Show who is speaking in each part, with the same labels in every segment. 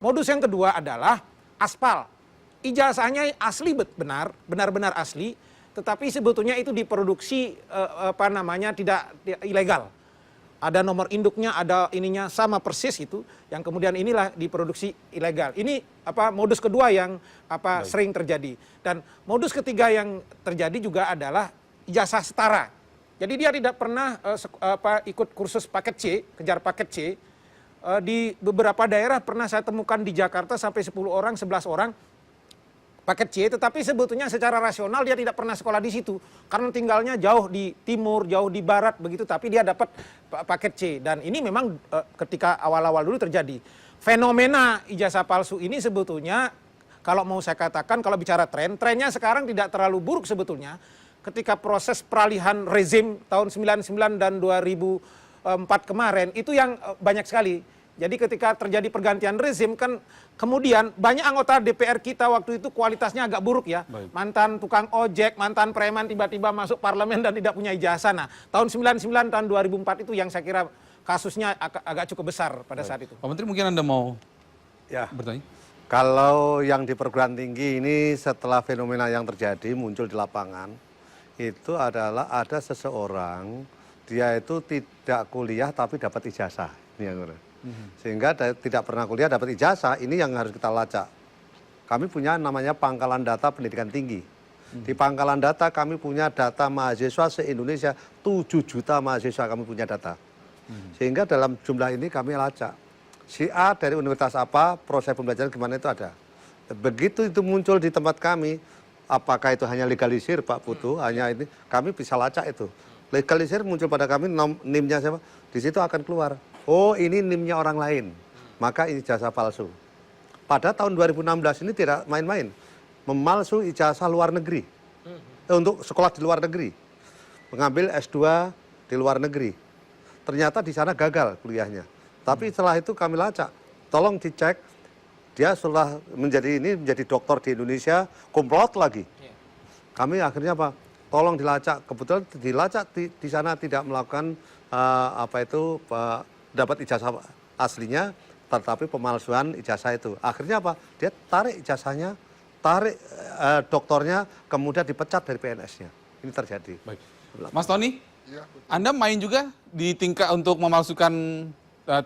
Speaker 1: Modus yang kedua adalah aspal. Ijazahnya asli benar-benar asli, tetapi sebetulnya itu diproduksi tidak ilegal. Ada nomor induknya, ada ininya sama persis itu, yang kemudian inilah diproduksi ilegal. Ini modus kedua yang sering terjadi. Dan modus ketiga yang terjadi juga adalah ijazah setara. Jadi dia tidak pernah ikut kursus paket C, kejar paket C. Di beberapa daerah pernah saya temukan di Jakarta sampai 10 orang, 11 orang paket C, tetapi sebetulnya secara rasional dia tidak pernah sekolah di situ karena tinggalnya jauh di timur, jauh di barat begitu, tapi dia dapat paket C. Dan ini memang ketika awal-awal dulu terjadi. Fenomena ijazah palsu ini sebetulnya kalau mau saya katakan, kalau bicara trennya sekarang tidak terlalu buruk sebetulnya. Ketika proses peralihan rezim tahun 99 dan 2004 kemarin itu yang banyak sekali. Jadi ketika terjadi pergantian rezim kan kemudian banyak anggota DPR kita waktu itu kualitasnya agak buruk ya. Baik. Mantan tukang ojek, mantan preman tiba-tiba masuk parlemen dan tidak punya ijazah. Nah, tahun 99 tahun 2004 itu yang saya kira kasusnya agak cukup besar pada saat itu.
Speaker 2: Pak Menteri, mungkin Anda mau bertanya?
Speaker 3: Kalau yang di perguruan tinggi ini setelah fenomena yang terjadi muncul di lapangan, itu adalah ada seseorang dia itu tidak kuliah tapi dapat ijazah. Ini yang sehingga tidak pernah kuliah dapat ijazah, ini yang harus kita lacak. Kami punya namanya pangkalan data pendidikan tinggi. Di pangkalan data kami punya data mahasiswa se-Indonesia, 7 juta mahasiswa kami punya data. Sehingga dalam jumlah ini kami lacak. Si A dari universitas apa, proses pembelajaran gimana itu ada. Begitu itu muncul di tempat kami, apakah itu hanya legalisir Pak Putu, hanya ini, kami bisa lacak itu. Legalisir muncul pada kami, NIM-nya siapa, di situ akan keluar. Oh ini NIM-nya orang lain, maka ini ijazah palsu. Pada tahun 2016 ini tidak main-main, memalsu ijazah luar negeri, untuk sekolah di luar negeri, mengambil S2 di luar negeri. Ternyata di sana gagal kuliahnya. Tapi setelah itu kami lacak, tolong dicek, dia setelah menjadi dokter di Indonesia, komplot lagi. Kami akhirnya apa? Tolong dilacak, kebetulan dilacak di sana tidak melakukan dapat ijazah aslinya, tetapi pemalsuan ijazah itu. Akhirnya apa? Dia tarik ijazahnya, tarik doktornya, kemudian dipecat dari PNS-nya. Ini terjadi.
Speaker 2: Baik. Mas Tony, ya, Anda main juga di tingkat untuk memalsukan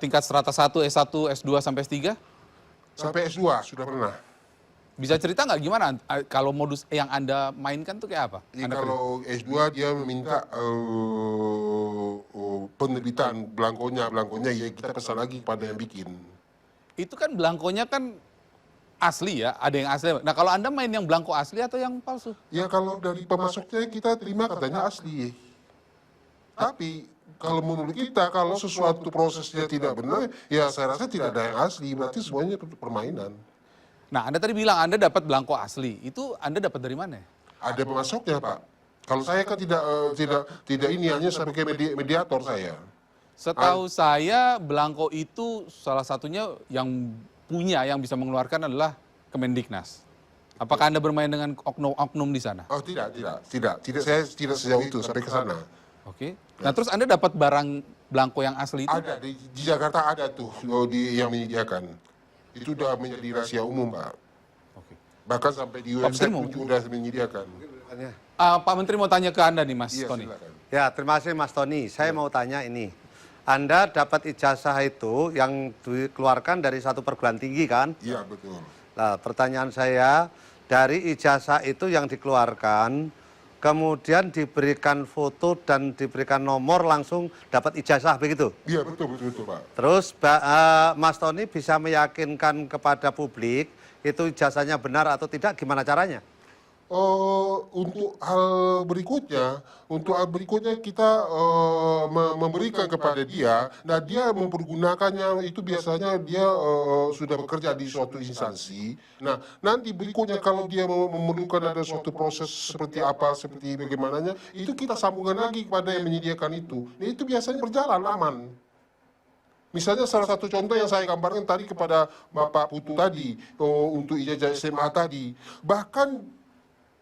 Speaker 2: tingkat strata 1, S1, S2 sampai S3?
Speaker 4: Sampai S2 sudah pernah.
Speaker 2: Bisa cerita nggak gimana kalau modus yang Anda mainkan tuh kayak apa?
Speaker 4: Ya, kalau S2 dia meminta penerbitan belangkonya ya kita pesan lagi kepada yang bikin.
Speaker 2: Itu kan belangkonya kan asli ya, ada yang asli. Nah kalau Anda main yang belangko asli atau yang palsu?
Speaker 4: Ya kalau dari pemasoknya kita terima katanya asli. Tapi kalau menurut kita kalau sesuatu prosesnya tidak benar, ya saya rasa tidak ada yang asli, berarti semuanya permainan.
Speaker 2: Nah, Anda tadi bilang Anda dapat belangko asli. Itu Anda dapat dari mana?
Speaker 4: Ada pemasoknya, Pak. Kalau saya kan tidak ini hanya sebagai mediator saya.
Speaker 2: Setahu saya belangko itu salah satunya yang yang bisa mengeluarkan adalah Kemendiknas. Apakah Anda bermain dengan oknum di sana?
Speaker 4: Oh, tidak. Saya tidak sejauh itu sampai ke sana.
Speaker 2: Oke. Nah, terus Anda dapat barang belangko yang asli itu?
Speaker 4: Ada di Jakarta ada tuh yang menyediakan. Itu sudah menjadi rahasia umum, Pak. Oke. Bahkan sampai di website pun sudah menyediakan.
Speaker 2: Pak Menteri mau tanya ke Anda nih, Mas Tony.
Speaker 4: Silakan.
Speaker 3: Ya, terima kasih Mas Tony. Saya mau tanya ini. Anda dapat ijazah itu yang dikeluarkan dari satu perguruan tinggi kan?
Speaker 4: Iya, betul.
Speaker 3: Nah, pertanyaan saya, dari ijazah itu yang dikeluarkan, kemudian diberikan foto dan diberikan nomor langsung dapat ijazah begitu?
Speaker 4: Iya, betul Pak.
Speaker 3: Terus Mas Tony bisa meyakinkan kepada publik itu ijazahnya benar atau tidak, gimana caranya?
Speaker 4: Untuk hal berikutnya kita memberikan kepada dia. Nah, dia mempergunakannya itu biasanya dia sudah bekerja di suatu instansi. Nah, nanti berikutnya kalau dia memerlukan ada suatu proses seperti bagaimananya, itu kita sambungkan lagi kepada yang menyediakan itu. Nah, itu biasanya berjalan aman. Misalnya salah satu contoh yang saya gambarkan tadi kepada Bapak Putu tadi, untuk ijazah SMA tadi. Bahkan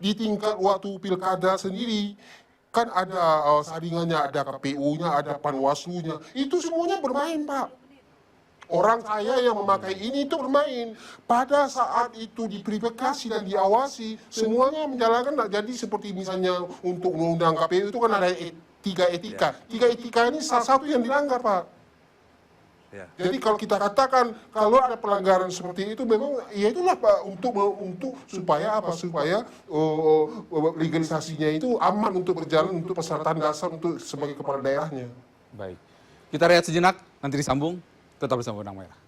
Speaker 4: di tingkat waktu pilkada sendiri, kan ada saringannya, ada KPU-nya, ada Panwaslu-nya. Itu semuanya bermain, Pak. orang kaya yang memakai ini itu bermain. Pada saat itu diverifikasi dan diawasi, semuanya menjalankan tidak jadi seperti misalnya untuk undang-undang KPU itu kan ada tiga etika. Tiga etika ini salah satu yang dilanggar, Pak.
Speaker 3: Ya.
Speaker 4: Jadi kalau kita katakan kalau ada pelanggaran seperti itu memang ya itulah Pak untuk supaya apa supaya legalisasinya itu aman untuk berjalan untuk persyaratan dasar untuk sebagai kepala daerahnya.
Speaker 2: Baik. Kita rehat sejenak, nanti disambung. Tetap bersama Benang Merah.